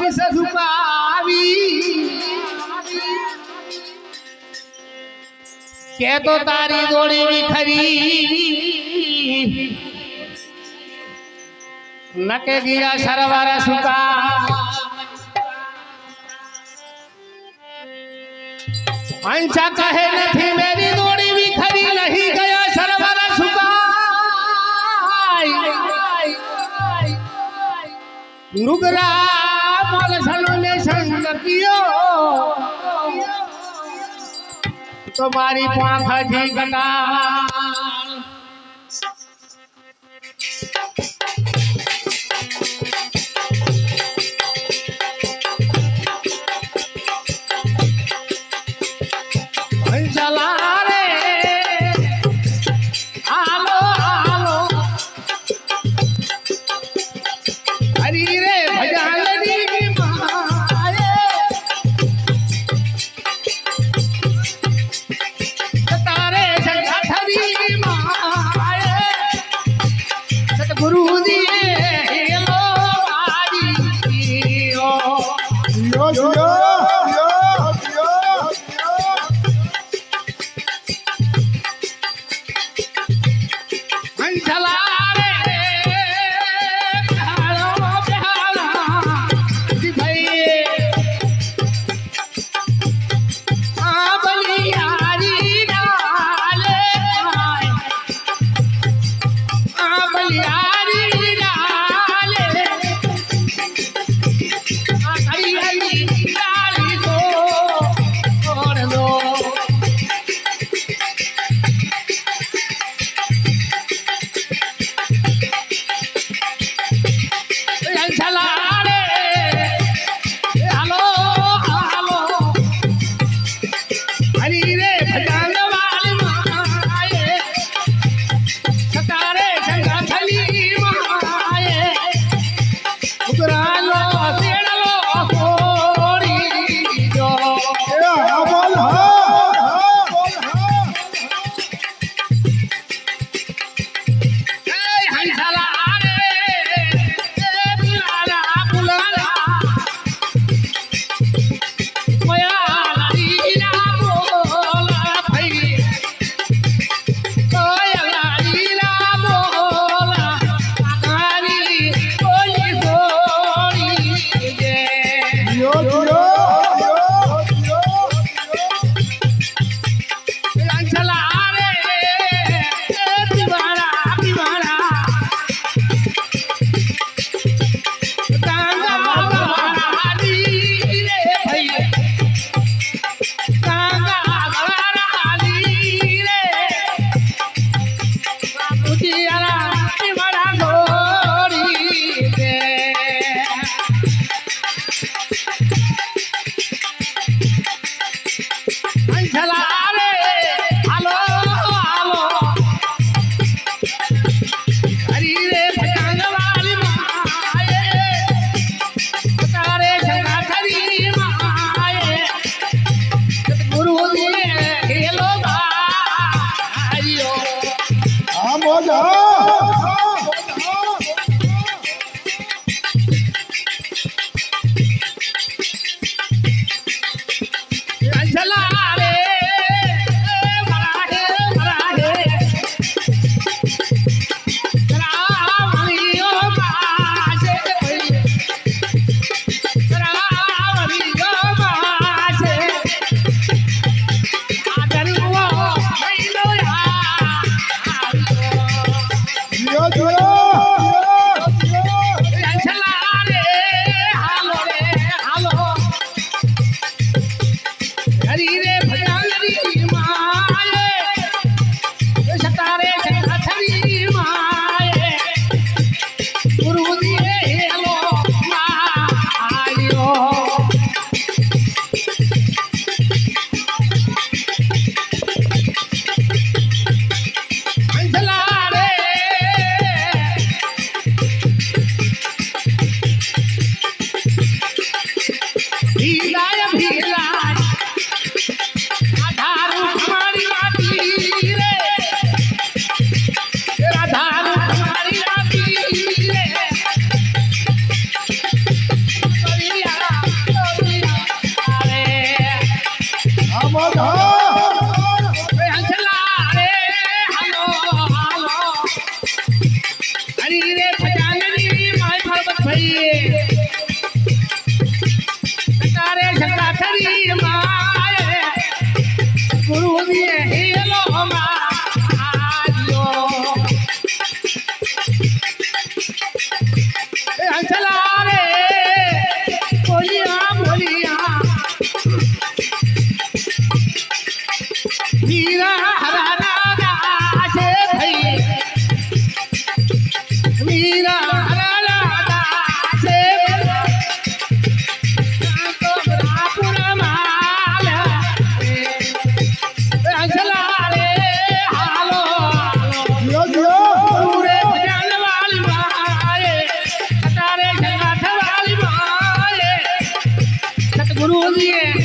शीश झुकावी के तो तारी जोड़ी बिखरी नके गिरा सरवर सुका अंशा कहे नहीं मेरी जोड़ी बिखरी नहीं गया सरवर सुका नुगरा मोल सलोने संग कियो तुम्हारी पाँख जी कटा चला रे आलो आलो हरी रे भजालनी की माए तारे संगठरी की माए सतगुरु जी लो आजी ओ यो यो चला रे प्यारो प्यारा जी भाई बलियारी डाले बलियारी डाले हरी डाली दो और दो चला रे हालो हालो हरी रे भजान वाली माए सतारे संगठली माए उगरालो सेड़लो सोरी जो बोल चला गुरु जी